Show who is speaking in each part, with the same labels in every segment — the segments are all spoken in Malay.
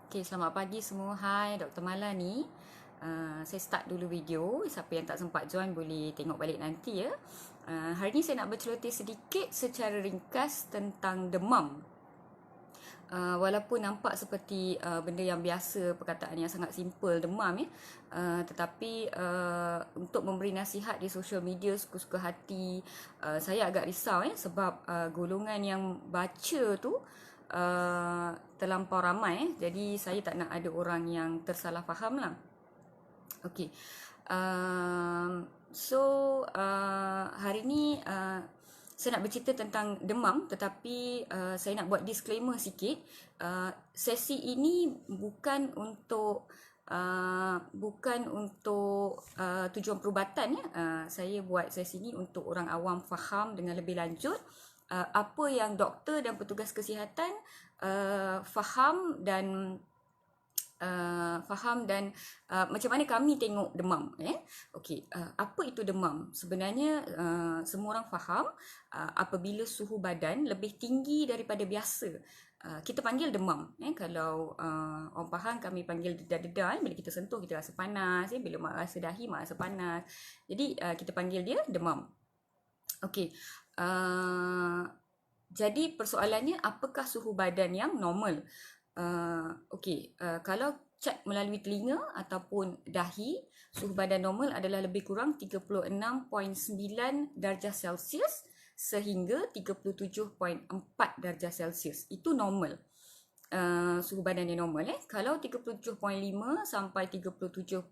Speaker 1: Okay, selamat pagi semua. Hai, Dr. Mala ni. Saya start dulu video. Siapa yang tak sempat join boleh tengok balik nanti ya. Hari ni saya nak berceloteh sedikit secara ringkas tentang demam. Walaupun nampak seperti benda yang biasa, perkataan yang sangat simple, demam ya. Tetapi untuk memberi nasihat di social media suka-suka hati, saya agak risau ya sebab golongan yang baca tu terlampau ramai. Jadi saya tak nak ada orang yang tersalah faham lah. Okay. Hari ni saya nak bercerita tentang demam, tetapi saya nak buat disclaimer sikit. Sesi ini bukan untuk tujuan perubatan ya. Saya buat sesi ini untuk orang awam faham dengan lebih lanjut apa yang doktor dan petugas kesihatan faham dan macam mana kami tengok demam. Okey, apa itu demam? Sebenarnya semua orang faham apabila suhu badan lebih tinggi daripada biasa, kita panggil demam. Kalau orang faham, kami panggil dedah-dedah. Bila kita sentuh kita rasa panas, bila mak rasa dahi mak rasa panas. Jadi kita panggil dia demam. Okey. Jadi persoalannya, apakah suhu badan yang normal? Kalau cek melalui telinga ataupun dahi, suhu badan normal adalah lebih kurang 36.9 darjah Celsius sehingga 37.4 darjah Celsius. Itu normal. Suhu badan yang normal. Kalau 37.5 sampai 37.7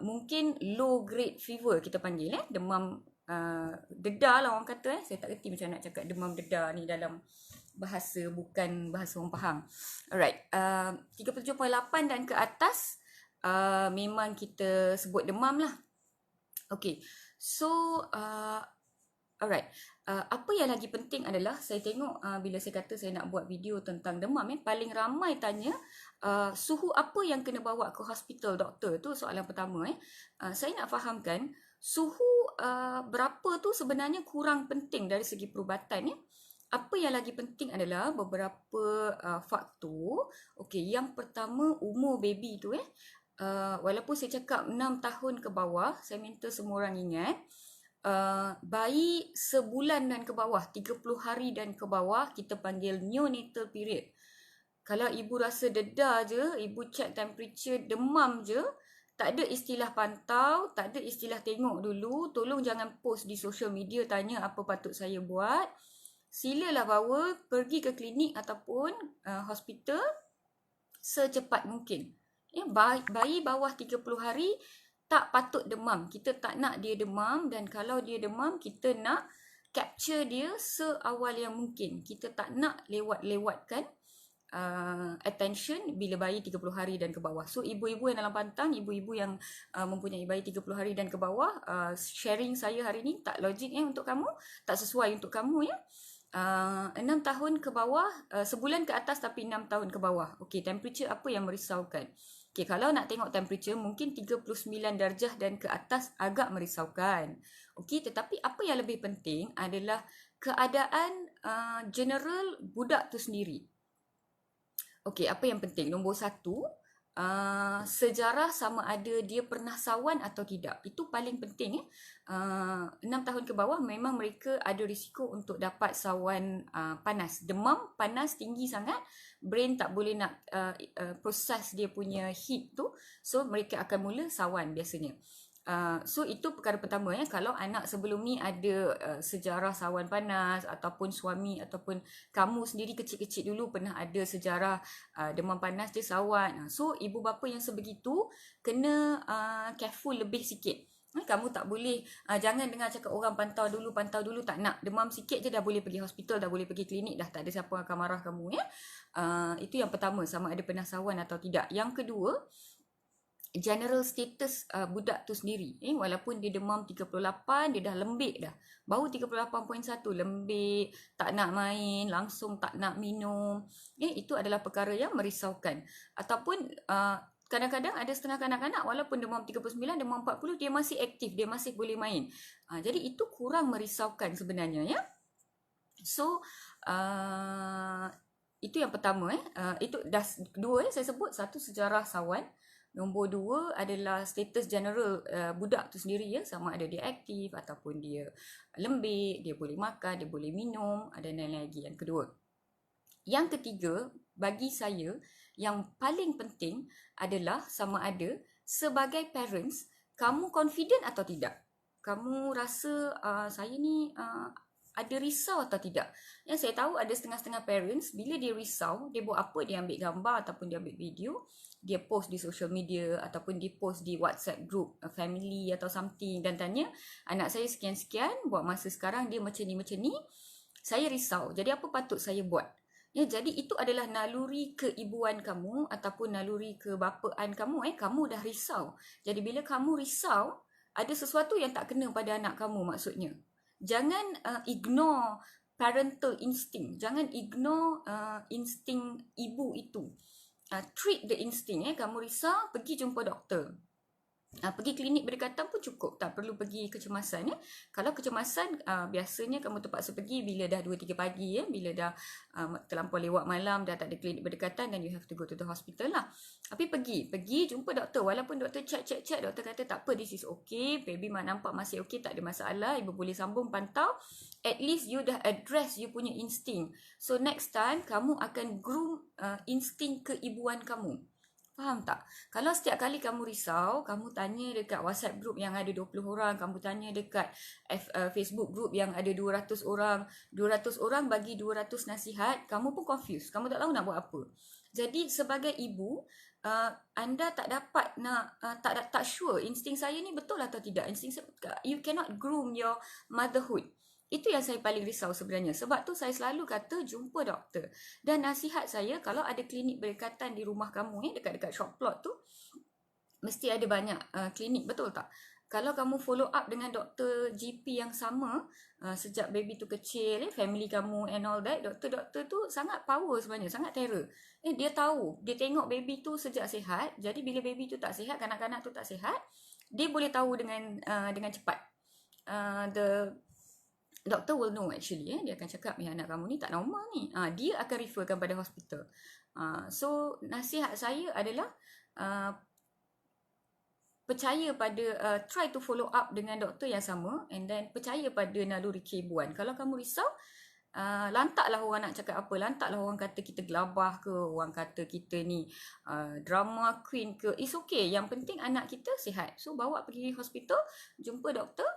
Speaker 1: mungkin low grade fever kita panggil. Demam dedah lah orang kata. Saya tak kerti macam nak cakap demam dedah ni dalam bahasa, bukan bahasa orang faham. Alright, 37.8 dan ke atas memang kita sebut demam lah. Okay, so alright, apa yang lagi penting adalah saya tengok bila saya kata saya nak buat video tentang demam, paling ramai tanya suhu apa yang kena bawa ke hospital doktor, tu soalan pertama. Saya nak fahamkan suhu berapa tu sebenarnya kurang penting dari segi perubatan. Apa yang lagi penting adalah beberapa faktor. Okey, yang pertama umur baby tu. Walaupun saya cakap 6 tahun ke bawah, saya minta semua orang ingat, bayi sebulan dan ke bawah, 30 hari dan ke bawah, kita panggil neonatal period. Kalau ibu rasa dedah je, ibu check temperature, demam je, tak ada istilah pantau, tak ada istilah tengok dulu. Tolong jangan post di social media tanya apa patut saya buat. Silalah bawa pergi ke klinik ataupun hospital secepat mungkin. Bayi bawah 30 hari tak patut demam. Kita tak nak dia demam, dan kalau dia demam kita nak capture dia seawal yang mungkin. Kita tak nak lewat-lewatkan attention bila bayi 30 hari dan ke bawah. So ibu-ibu yang dalam pantang, ibu-ibu yang mempunyai bayi 30 hari dan ke bawah, sharing saya hari ni tak logik untuk kamu, tak sesuai untuk kamu ya. 6 tahun ke bawah, sebulan ke atas tapi 6 tahun ke bawah. Okey, temperature apa yang merisaukan? Okey, kalau nak tengok temperature mungkin 39 darjah dan ke atas agak merisaukan. Okey, tetapi apa yang lebih penting adalah keadaan general budak tu sendiri. Okey, apa yang penting? Nombor 1, sejarah sama ada dia pernah sawan atau tidak. Itu paling penting. 6 tahun ke bawah memang mereka ada risiko untuk dapat sawan panas. Demam, panas tinggi sangat. Brain tak boleh nak proses dia punya heat tu. So mereka akan mula sawan biasanya. So itu perkara pertama. Kalau anak sebelum ni ada sejarah sawan panas, ataupun suami ataupun kamu sendiri kecil-kecil dulu pernah ada sejarah demam panas dia sawan, so ibu bapa yang sebegitu kena careful lebih sikit. Kamu tak boleh, jangan dengar cakap orang pantau dulu, tak nak. Demam sikit je dah boleh pergi hospital, dah boleh pergi klinik, dah tak ada siapa akan marah kamu. Itu yang pertama, sama ada pernah sawan atau tidak. Yang kedua, general status budak tu sendiri. Walaupun dia demam 38, dia dah lembik dah. Baru 38.1, lembik, tak nak main, langsung tak nak minum. Itu adalah perkara yang merisaukan. Ataupun kadang-kadang ada setengah kanak-kanak walaupun demam 39, demam 40, dia masih aktif, dia masih boleh main. Jadi itu kurang merisaukan sebenarnya. So, Itu yang pertama. Itu dah dua saya sebut. Satu, sejarah sawan. Nombor dua adalah status general budak tu sendiri ya, sama ada dia aktif ataupun dia lembik, dia boleh makan, dia boleh minum, dan lain-lain lagi yang kedua. Yang ketiga, bagi saya yang paling penting adalah sama ada sebagai parents kamu confident atau tidak. Kamu rasa saya ni ada risau atau tidak. Yang saya tahu ada setengah-setengah parents bila dia risau, dia buat apa? Dia ambil gambar ataupun dia ambil video, dia post di social media ataupun dia post di WhatsApp group family atau something dan tanya, anak saya sekian-sekian, buat masa sekarang dia macam ni, saya risau. Jadi apa patut saya buat? Ya, jadi itu adalah naluri keibuan kamu ataupun naluri kebapaan kamu. Kamu dah risau. Jadi bila kamu risau, ada sesuatu yang tak kena pada anak kamu maksudnya. Jangan ignore parental instinct. Jangan ignore insting ibu itu. Treat the instinct. Kamu risau, pergi jumpa doktor. Pergi klinik berdekatan pun cukup. Tak perlu pergi kecemasan. Kalau kecemasan, biasanya kamu terpaksa pergi bila dah 2-3 pagi. Bila dah terlampau lewat malam, dah tak ada klinik berdekatan, then you have to go to the hospital lah. Tapi pergi jumpa doktor. Walaupun doktor check, doktor kata tak apa, this is okay. Baby mak nampak masih okay, tak ada masalah. Ibu boleh sambung pantau. At least you dah address you punya insting. So next time, kamu akan groom insting keibuan kamu. Faham tak? Kalau setiap kali kamu risau, kamu tanya dekat WhatsApp group yang ada 20 orang, kamu tanya dekat Facebook group yang ada 200 orang, 200 orang bagi 200 nasihat, kamu pun confused. Kamu tak tahu nak buat apa. Jadi sebagai ibu, anda tak dapat nak, tak sure insting saya ni betul atau tidak. You cannot groom your motherhood. Itu yang saya paling risau sebenarnya. Sebab tu saya selalu kata jumpa doktor. Dan nasihat saya, kalau ada klinik berdekatan di rumah kamu, dekat-dekat shop plot tu, mesti ada banyak klinik, betul tak? Kalau kamu follow up dengan doktor GP yang sama, sejak baby tu kecil, family kamu and all that, doktor-doktor tu sangat power sebenarnya, sangat terror. Dia tahu, dia tengok baby tu sejak sihat, jadi bila baby tu tak sihat, kanak-kanak tu tak sihat, dia boleh tahu dengan cepat. Doktor will know actually. Dia akan cakap, anak kamu ni tak normal ni. Dia akan referkan pada hospital. So, nasihat saya adalah percaya pada, try to follow up dengan doktor yang sama and then percaya pada naluri keibuan. Kalau kamu risau, lantaklah orang nak cakap apa. Lantaklah orang kata kita gelabah ke, orang kata kita ni drama queen ke. It's okay. Yang penting anak kita sihat. So, bawa pergi hospital, jumpa doktor,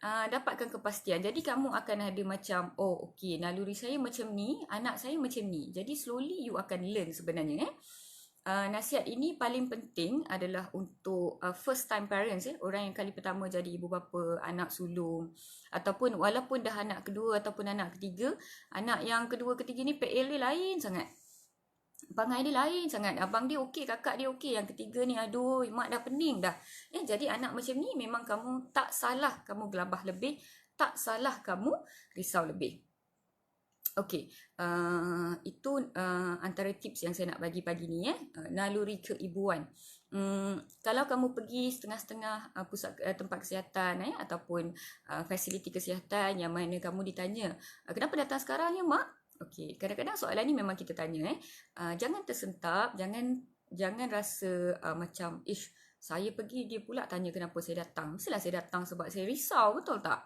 Speaker 1: dapatkan kepastian. Jadi kamu akan ada macam, oh okay, naluri saya macam ni, anak saya macam ni. Jadi slowly you akan learn sebenarnya. Nasihat ini paling penting adalah untuk first time parents, orang yang kali pertama jadi ibu bapa, anak sulung, ataupun walaupun dah anak kedua ataupun anak ketiga, anak yang kedua ketiga ni PL dia lain sangat. Perangai dia lain sangat. Abang dia okey, kakak dia okey. Yang ketiga ni, aduh, mak dah pening dah. Jadi anak macam ni memang kamu tak salah kamu gelabah lebih. Tak salah kamu risau lebih. Okey, itu antara tips yang saya nak bagi pagi ni. Naluri keibuan. Kalau kamu pergi setengah-setengah pusat tempat kesihatan ataupun fasiliti kesihatan yang mana kamu ditanya, kenapa datang sekarang ya mak? Okey, kadang-kadang soalan ni memang kita tanya. Jangan tersentap, jangan rasa macam, saya pergi dia pula tanya kenapa saya datang. Mestilah saya datang sebab saya risau, betul tak?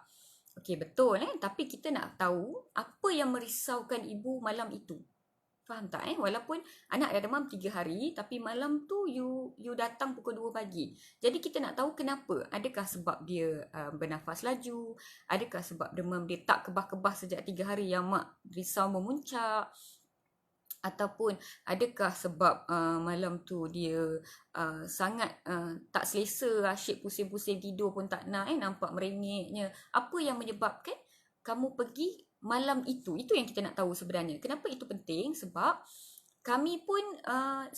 Speaker 1: Okey, betul. Tapi kita nak tahu apa yang merisaukan ibu malam itu. Faham tak? Walaupun anak dah demam 3 hari, tapi malam tu you datang pukul 2 pagi. Jadi kita nak tahu kenapa. Adakah sebab dia bernafas laju? Adakah sebab demam dia tak kebah-kebah sejak 3 hari yang mak risau memuncak? Ataupun adakah sebab malam tu dia sangat tak selesa, asyik pusing-pusing tidur pun tak nak, nampak merengeknya. Apa yang menyebabkan kamu pergi malam itu? Itu yang kita nak tahu sebenarnya. Kenapa itu penting? Sebab kami pun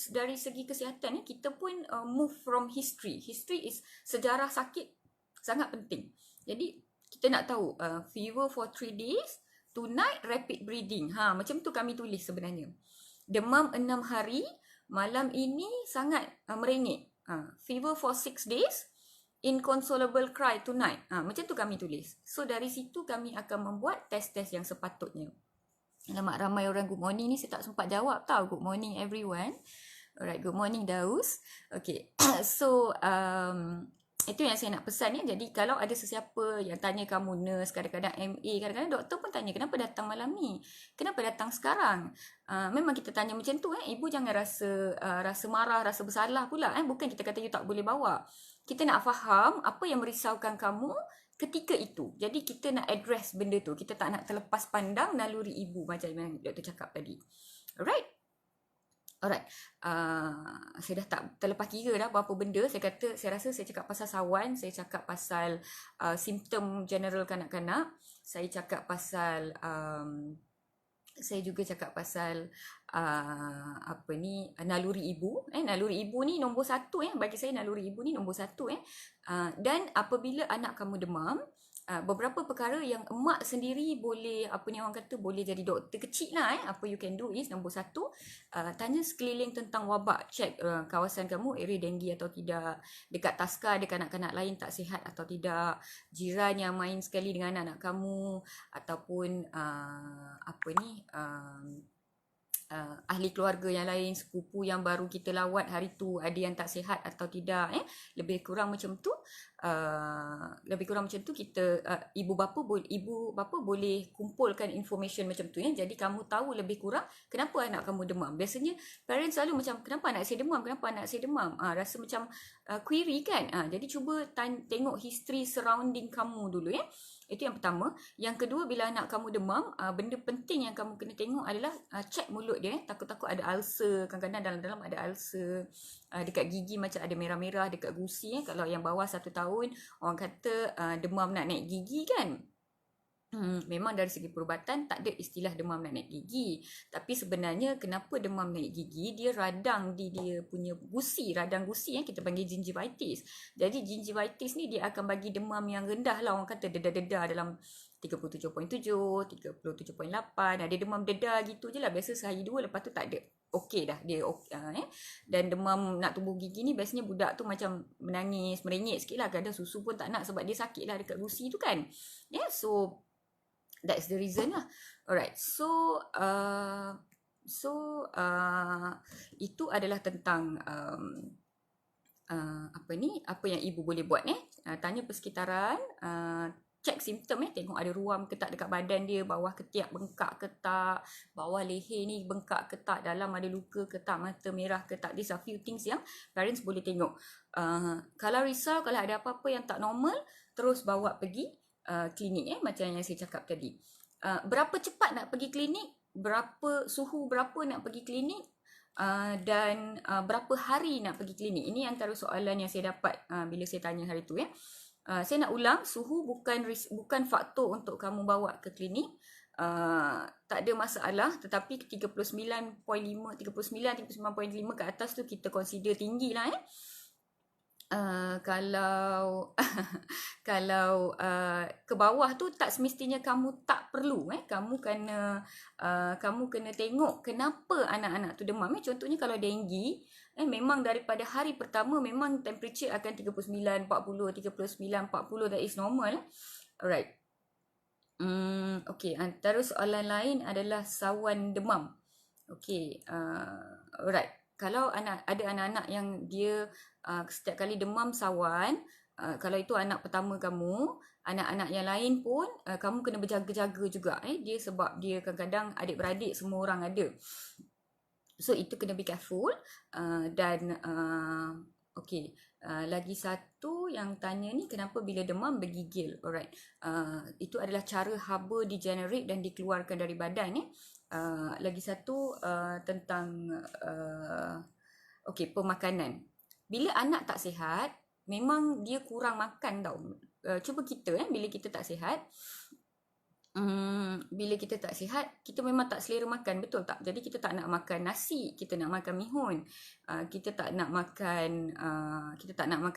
Speaker 1: dari segi kesihatan kita pun move from history. History is sejarah sakit sangat penting. Jadi kita nak tahu fever for 3 days, tonight rapid breathing. Macam tu kami tulis sebenarnya. Demam 6 hari, malam ini sangat merengek. Fever for 6 days, inconsolable cry tonight. Macam tu kami tulis. So dari situ kami akan membuat test-test yang sepatutnya. Alamak, ramai orang good morning ni saya tak sempat jawab tau. Good morning everyone. Alright, good morning Daus. Okay, so itu yang saya nak pesan ya. Jadi kalau ada sesiapa yang tanya kamu nurse, kadang-kadang MA, kadang-kadang doktor pun tanya kenapa datang malam ni? Kenapa datang sekarang? Memang kita tanya macam tu Ibu jangan rasa marah, rasa bersalah pula Bukan kita kata you tak boleh bawa. Kita nak faham apa yang merisaukan kamu ketika itu. Jadi kita nak address benda tu. Kita tak nak terlepas pandang naluri ibu macam yang doktor cakap tadi. Alright. Saya dah tak terlepas kira dah berapa benda. Saya rasa saya cakap pasal sawan, saya cakap pasal simptom general kanak-kanak, saya cakap pasal saya juga cakap pasal naluri ibu. Naluri ibu ni nombor 1 bagi saya naluri ibu ni nombor 1 dan apabila anak kamu demam, beberapa perkara yang emak sendiri boleh orang kata boleh jadi doktor kecil lah apa you can do is nombor 1, tanya sekeliling tentang wabak, check kawasan kamu area denggi atau tidak, dekat taska ada kanak-kanak lain tak sihat atau tidak, jiran yang main sekali dengan anak kamu ataupun ahli keluarga yang lain, sepupu yang baru kita lawat hari tu ada yang tak sihat atau tidak lebih kurang macam tu kita ibu bapa boleh kumpulkan information macam tu jadi kamu tahu lebih kurang kenapa anak kamu demam. Biasanya parents selalu macam kenapa anak saya demam rasa macam query kan jadi cuba tengok history surrounding kamu dulu itu yang pertama. Yang kedua, bila anak kamu demam, benda penting yang kamu kena tengok adalah cek mulut dia. Takut-takut ada ulcer. Kadang-kadang dalam-dalam ada ulcer. Dekat gigi macam ada merah-merah dekat gusi. Kalau yang bawah 1 tahun, orang kata demam nak naik gigi kan. Memang dari segi perubatan tak ada istilah demam nak naik gigi. Tapi sebenarnya kenapa demam naik gigi? Dia radang di dia punya gusi, radang gusi kita panggil gingivitis. Jadi gingivitis ni dia akan bagi demam yang rendah lah. Orang kata dedah-dedah dalam 37.7, 37.8. Ada demam dedah gitu je lah. Biasa sehari 2 lepas tu tak ada. Okey dah dia Dan demam nak tumbuh gigi ni biasanya budak tu macam menangis, merengek sikit lah. Kadang susu pun tak nak sebab dia sakit lah dekat gusi tu kan. So that's the reason lah. Alright, so itu adalah tentang apa yang ibu boleh buat tanya persekitaran, cek simptom tengok ada ruam ke tak dekat badan dia, bawah ketiak bengkak ke tak, bawah leher ni bengkak ke tak, dalam ada luka ke tak, mata merah ke tak. These are few things yang parents boleh tengok. Kalau risau, kalau ada apa-apa yang tak normal, terus bawa pergi klinik macam yang saya cakap tadi. Berapa cepat nak pergi klinik, suhu berapa nak pergi klinik, dan berapa hari nak pergi klinik. Ini antara soalan yang saya dapat bila saya tanya hari tu saya nak ulang, suhu bukan faktor untuk kamu bawa ke klinik. Tak ada masalah, tetapi 39.5, 39.5 ke atas tu kita consider tinggi lah kalau ke bawah tu tak semestinya kamu tak perlu kamu kena tengok kenapa anak-anak tu demam. Contohnya kalau denggi memang daripada hari pertama memang temperature akan 39, 40, 39, 40, that is normal. Alright. Okay, antara soalan lain adalah sawan demam. Okay, alright. Kalau ada anak-anak yang dia setiap kali demam sawan, kalau itu anak pertama kamu, anak-anak yang lain pun kamu kena berjaga-jaga juga dia sebab dia kadang-kadang adik-beradik semua orang ada. So itu kena be careful. Dan okay, lagi satu yang tanya ni kenapa bila demam bergigil. Alright, itu adalah cara haba di-generate dan dikeluarkan dari badan lagi satu tentang pemakanan. Bila anak tak sihat, memang dia kurang makan tau. Cuba kita bila kita tak sihat, kita memang tak selera makan, betul tak? Jadi kita tak nak makan nasi, kita nak makan mihun, kita tak nak makan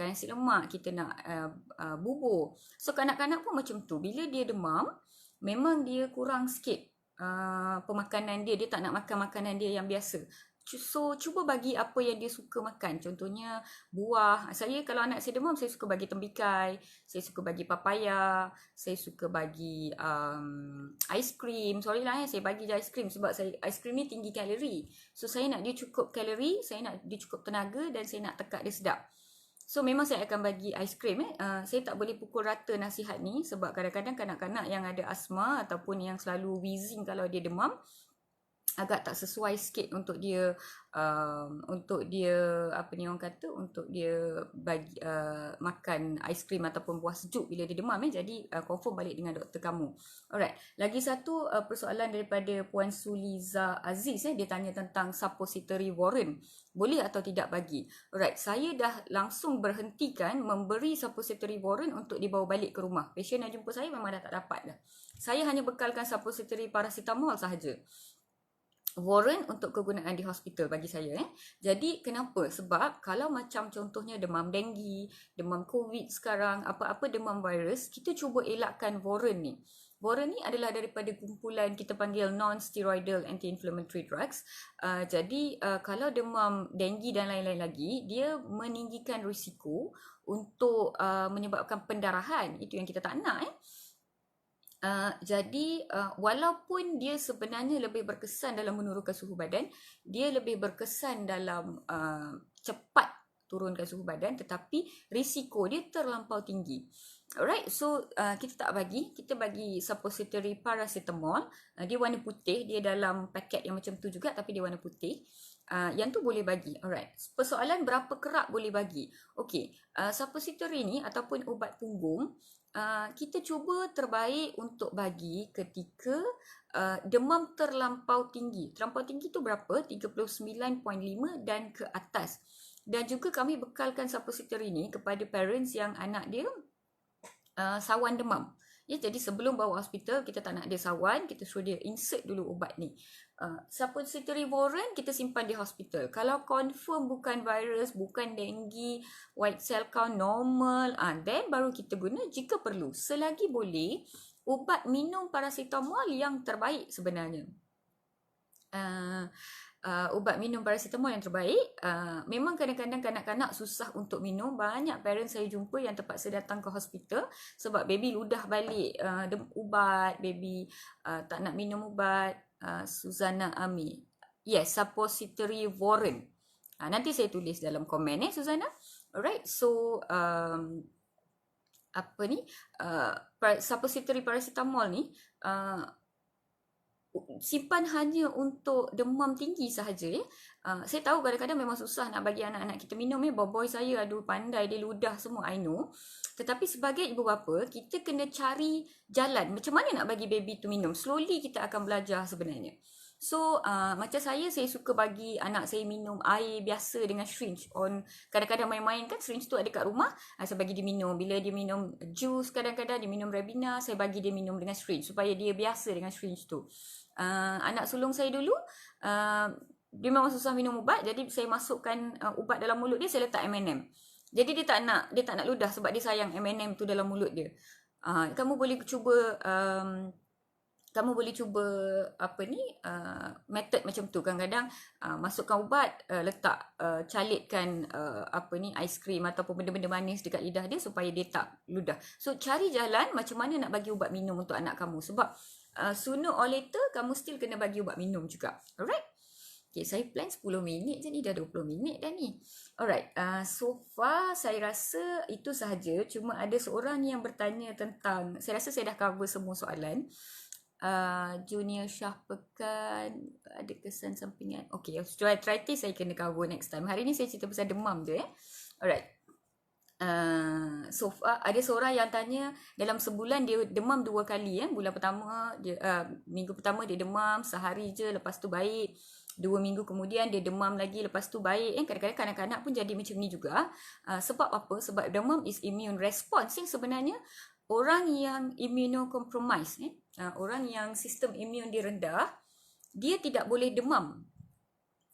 Speaker 1: nasi lemak, kita nak bubur. So kanak-kanak pun macam tu. Bila dia demam, memang dia kurang sikit pemakanan dia tak nak makan makanan dia yang biasa. So cuba bagi apa yang dia suka makan. Contohnya buah. Saya kalau anak saya demam, saya suka bagi tembikai, saya suka bagi papaya, saya suka bagi aiskrim. Sorry lah saya bagi je aiskrim sebab saya aiskrim ni tinggi kalori. So saya nak dia cukup kalori, saya nak dia cukup tenaga dan saya nak tekak dia sedap. So memang saya akan bagi aiskrim. Saya tak boleh pukul rata nasihat ni sebab kadang-kadang kanak-kanak yang ada asma ataupun yang selalu wheezing kalau dia demam, agak tak sesuai sikit untuk dia apa ni orang kata, untuk dia bagi makan aiskrim ataupun buah sejuk bila dia demam. Jadi confirm balik dengan doktor kamu. Alright, lagi satu persoalan daripada Puan Suliza Aziz. Dia tanya tentang suppository Warren, boleh atau tidak bagi. Alright, saya dah langsung berhentikan memberi suppository Warren untuk dibawa balik ke rumah. Pasien yang jumpa saya memang dah tak dapat dah. Saya hanya bekalkan suppository paracetamol sahaja. Warren untuk kegunaan di hospital bagi saya. Jadi kenapa? Sebab kalau macam contohnya demam denggi, demam COVID sekarang, apa-apa demam virus, kita cuba elakkan Warren ni. Warren ni adalah daripada kumpulan kita panggil non-steroidal anti-inflammatory drugs. Jadi kalau demam denggi dan lain-lain lagi, dia meninggikan risiko untuk menyebabkan pendarahan. Itu yang kita tak nak. Jadi walaupun dia sebenarnya lebih berkesan dalam menurunkan suhu badan, dia lebih berkesan dalam cepat turunkan suhu badan, tetapi risiko dia terlampau tinggi. Alright, so kita tak bagi, kita bagi suppository paracetamol. Dia warna putih, dia dalam paket yang macam tu juga tapi dia warna putih. Yang tu boleh bagi. Alright, persoalan berapa kerak boleh bagi. Okey, suppository ni ataupun ubat punggung, kita cuba terbaik untuk bagi ketika demam terlampau tinggi. Terlampau tinggi tu berapa? 39.5 dan ke atas. Dan juga kami bekalkan suppository ni kepada parents yang anak dia sawan demam. Ya, jadi sebelum bawa hospital, kita tak nak dia sawan, kita suruh dia insert dulu ubat ni. Suppository Warren kita simpan di hospital. Kalau confirm bukan virus, bukan denggi, white cell count normal, then baru kita guna jika perlu. Selagi boleh, ubat minum paracetamol yang terbaik sebenarnya. Ubat minum paracetamol yang terbaik. Memang kadang-kadang kanak-kanak susah untuk minum. Banyak parents saya jumpa yang terpaksa datang ke hospital sebab baby ludah balik ubat, baby tak nak minum ubat. Suzana Ami. Yes, suppository Warren. Nanti saya tulis dalam komen Suzana. Alright, so apa ni? Suppository paracetamol ni simpan hanya untuk demam tinggi sahaja. Saya tahu kadang-kadang memang susah nak bagi anak-anak kita minum. Boy saya aduh pandai, dia ludah semua, I know. Tetapi sebagai ibu bapa, kita kena cari jalan macam mana nak bagi baby tu minum. Slowly kita akan belajar sebenarnya. So macam saya suka bagi anak saya minum air biasa dengan syringe. Kadang-kadang main-main kan, syringe tu ada kat rumah, saya bagi dia minum. Bila dia minum jus, kadang-kadang dia minum Ribena, saya bagi dia minum dengan syringe supaya dia biasa dengan syringe tu. Anak sulung saya dulu dia memang susah minum ubat, jadi saya masukkan ubat dalam mulut dia, saya letak M&M. Jadi dia tak nak ludah sebab dia sayang M&M tu dalam mulut dia. Kamu boleh cuba apa ni, method macam tu. Kadang-kadang masukkan ubat, letak calitkan apa ni, aiskrim ataupun benda-benda manis dekat lidah dia supaya dia tak ludah. So cari jalan macam mana nak bagi ubat minum untuk anak kamu sebab sooner or later kamu still kena bagi ubat minum juga. Alright. Okay, saya plan 10 minit je ni, dah 20 minit dah ni. Alright, so far saya rasa itu sahaja. Cuma ada seorang yang bertanya tentang, saya rasa saya dah cover semua soalan. Junior Syah Pekan, ada kesan sampingan. Okay, osteoarthritis saya kena cover next time. Hari ni saya cerita pasal demam je. Alright. So far ada seorang yang tanya dalam sebulan dia demam 2 kali. Bulan pertama dia, minggu pertama dia demam sehari je, lepas tu baik. 2 minggu kemudian dia demam lagi, lepas tu baik. Kadang-kadang kanak-kanak pun jadi macam ni juga. Sebab apa? Sebab demam is immune response. Sebenarnya orang yang immunocompromised, orang yang sistem imun dia rendah, dia tidak boleh demam.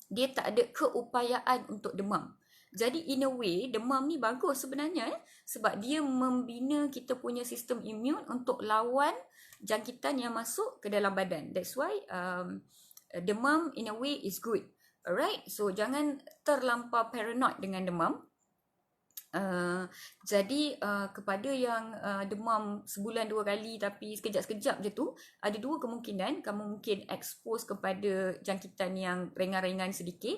Speaker 1: Dia tak ada keupayaan untuk demam. Jadi in a way, demam ni bagus sebenarnya. Sebab dia membina kita punya sistem imun untuk lawan jangkitan yang masuk ke dalam badan. That's why demam in a way is good. Alright, so jangan terlampau paranoid dengan demam. Jadi kepada yang demam sebulan 2 kali tapi sekejap-sekejap je tu, ada 2 kemungkinan. Kamu mungkin expose kepada jangkitan yang ringan-ringan sedikit.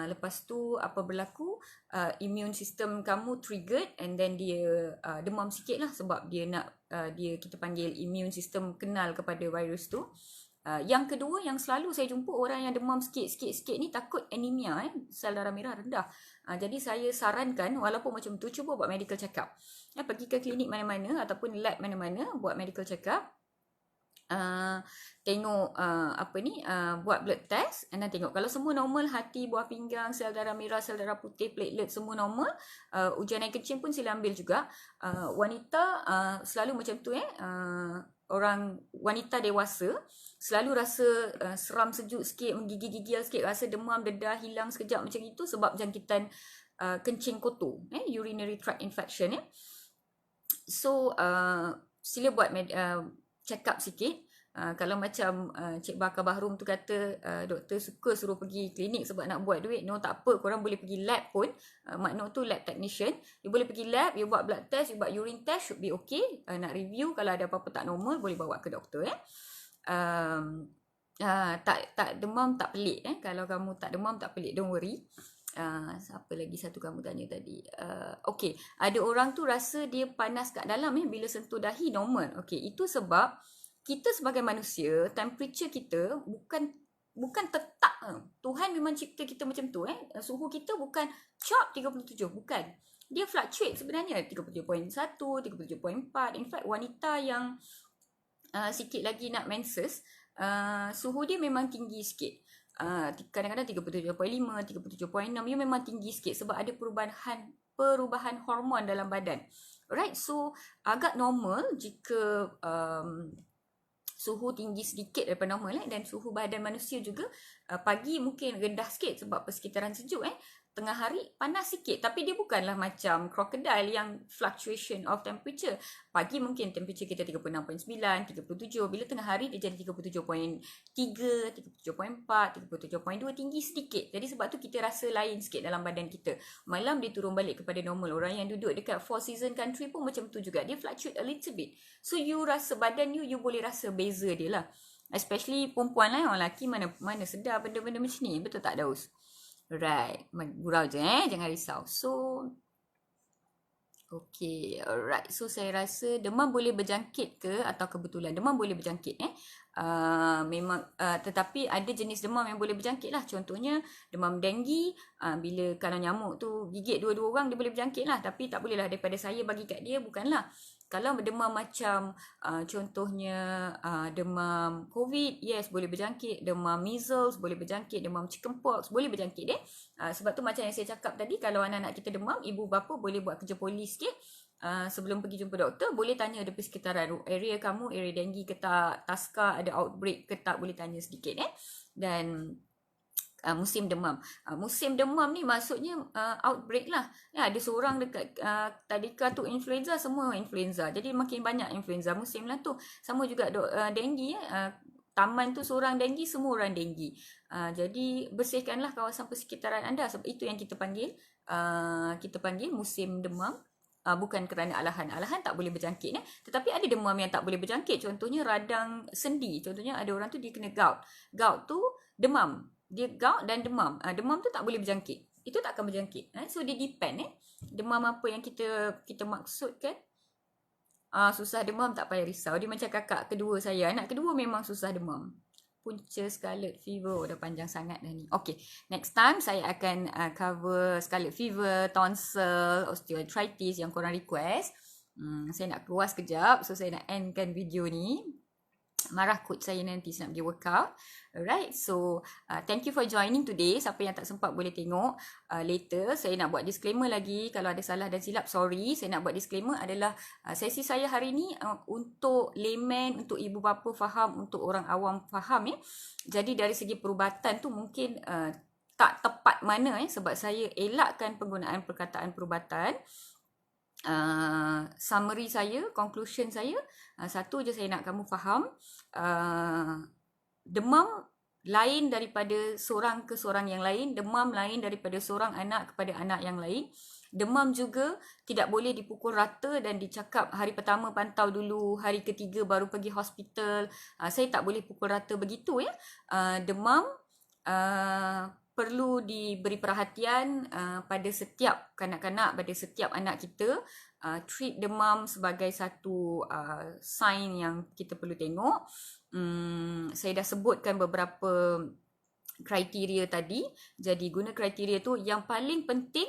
Speaker 1: Lepas tu apa berlaku, immune system kamu triggered and then dia demam sikit lah sebab dia nak, kita panggil immune system kenal kepada virus tu. Yang kedua, yang selalu saya jumpa orang yang demam sikit ni takut anemia, sel darah merah rendah. Jadi saya sarankan walaupun macam tu, cuba buat medical check up. Pergi ke klinik mana-mana ataupun lab mana-mana, buat medical check up. Tengok buat blood test and then tengok kalau semua normal, hati, buah pinggang, sel darah merah, sel darah putih, platelet semua normal, ujian air kencing pun sila ambil juga. Wanita selalu macam tu, orang wanita dewasa selalu rasa seram sejuk sikit, menggigil-gigil sikit, rasa demam, dedah, hilang sekejap macam itu sebab jangkitan kencing kotor, urinary tract infection. So sila buat check up sikit. Kalau macam Cik Bakar Bahrum tu kata doktor suka suruh pergi klinik sebab nak buat duit, no, tak apa, korang boleh pergi lab pun. Makno tu lab technician, you boleh pergi lab, you buat blood test, you buat urine test, should be okay. Nak review kalau ada apa-apa tak normal, boleh bawa ke doktor. Tak demam tak pelik. Kalau kamu tak demam tak pelik, don't worry. Siapa lagi satu kamu tanya tadi? Okay, ada orang tu rasa dia panas kat dalam bila sentuh dahi normal. Okay, itu sebab kita sebagai manusia, temperature kita bukan tetap. Tuhan memang cipta kita macam tu. Suhu kita bukan chop 37, bukan. Dia fluctuate sebenarnya 37.1, 37.4. In fact, wanita yang sikit lagi nak menses, suhu dia memang tinggi sikit. Kadang-kadang 37.5, 37.6, dia memang tinggi sikit sebab ada perubahan hormon dalam badan. Alright, so agak normal jika suhu tinggi sedikit daripada normal, dan suhu badan manusia juga pagi mungkin rendah sikit sebab persekitaran sejuk. Tengah hari panas sikit, tapi dia bukanlah macam crocodile yang fluctuation of temperature. Pagi mungkin temperature kita 36.9, 37, bila tengah hari dia jadi 37.3, 37.4, 37.2, tinggi sedikit. Jadi sebab tu kita rasa lain sikit dalam badan kita. Malam dia turun balik kepada normal. Orang yang duduk dekat four season country pun macam tu juga, dia fluctuate a little bit. So you rasa badan you boleh rasa beza dia lah. Especially perempuan lah, orang lelaki mana sedar benda-benda macam ni, betul tak Daus? Right, gurau je jangan risau. So okay, alright. So saya rasa demam boleh berjangkit ke, atau kebetulan demam boleh berjangkit memang, tetapi ada jenis demam yang boleh berjangkit lah. Contohnya demam denggi, bila kalau nyamuk tu gigit dua-dua orang dia boleh berjangkit lah, tapi tak boleh lah daripada saya bagi kat dia, bukanlah. Kalau demam macam contohnya demam COVID, yes boleh berjangkit. Demam measles boleh berjangkit. Demam chickenpox boleh berjangkit sebab tu macam yang saya cakap tadi, kalau anak-anak kita demam, ibu bapa boleh buat kerja polis sikit. Sebelum pergi jumpa doktor, boleh tanya di sekitaran area kamu, area denggi ke tak, taska ada outbreak ke tak, boleh tanya sedikit. Dan musim demam. Musim demam ni maksudnya outbreak lah. Ada seorang dekat tadika tu influenza, semua influenza. Jadi makin banyak influenza musim lah tu. Sama juga denggi. Taman tu seorang denggi, semua orang denggi. Jadi bersihkanlah kawasan persekitaran anda. Sebab itu yang kita panggil musim demam. Bukan kerana alahan. Alahan tak boleh berjangkit. Tetapi ada demam yang tak boleh berjangkit. Contohnya radang sendi. Contohnya ada orang tu dia kena gout. Gout tu demam. Dia gout dan demam. Demam tu tak boleh berjangkit. Itu tak akan berjangkit. So dia depend. Demam apa yang kita maksudkan. Susah demam tak payah risau. Dia macam kakak kedua saya. Anak kedua memang susah demam. Punca scarlet fever. Dah panjang sangat dah ni. Okay. Next time saya akan cover scarlet fever, tonsil, osteoarthritis yang korang request. Saya nak keluar sekejap. So saya nak endkan video ni. Marah coach saya nanti nak pergi workout. Alright, so thank you for joining today. Siapa yang tak sempat boleh tengok later. Saya nak buat disclaimer lagi. Kalau ada salah dan silap, sorry. Saya nak buat disclaimer adalah sesi saya hari ni untuk layman, untuk ibu bapa faham, untuk orang awam faham. Jadi dari segi perubatan tu mungkin tak tepat mana sebab saya elakkan penggunaan perkataan perubatan. Summary saya, conclusion saya, satu je saya nak kamu faham. Demam lain daripada seorang ke seorang yang lain. Demam lain daripada seorang anak kepada anak yang lain. Demam juga tidak boleh dipukul rata dan dicakap hari pertama pantau dulu, hari ketiga baru pergi hospital. Saya tak boleh pukul rata begitu ya. Demam perlu diberi perhatian pada setiap kanak-kanak, pada setiap anak kita. Treat demam sebagai satu sign yang kita perlu tengok. Saya dah sebutkan beberapa kriteria tadi. Jadi guna kriteria tu, yang paling penting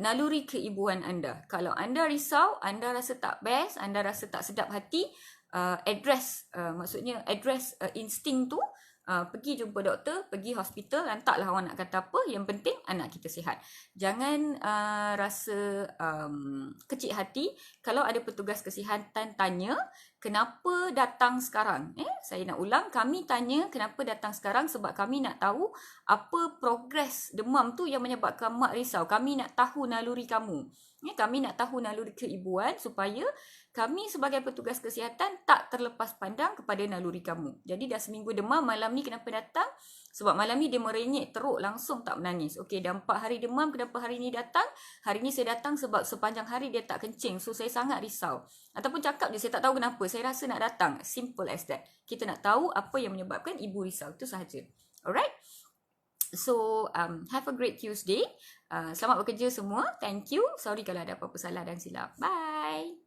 Speaker 1: naluri keibuan anda. Kalau anda risau, anda rasa tak best, anda rasa tak sedap hati, maksudnya address insting tu. Pergi jumpa doktor, pergi hospital, entahlah awak nak kata apa, yang penting anak kita sihat. Jangan rasa kecil hati kalau ada petugas kesihatan tanya kenapa datang sekarang. Saya nak ulang, kami tanya kenapa datang sekarang sebab kami nak tahu apa progres demam tu yang menyebabkan mak risau. Kami nak tahu naluri kamu. Kami nak tahu naluri keibuan supaya kami sebagai petugas kesihatan tak terlepas pandang kepada naluri kamu. Jadi dah seminggu demam, malam ni kenapa datang? Sebab malam ni dia merenyek teruk, langsung tak menangis. Okey, dah 4 hari demam, kenapa hari ni datang? Hari ni saya datang sebab sepanjang hari dia tak kencing. So saya sangat risau. Ataupun cakap je, saya tak tahu kenapa. Saya rasa nak datang. Simple as that. Kita nak tahu apa yang menyebabkan ibu risau. Itu sahaja. Alright? So, have a great Tuesday. Selamat bekerja semua. Thank you. Sorry kalau ada apa-apa salah dan silap. Bye.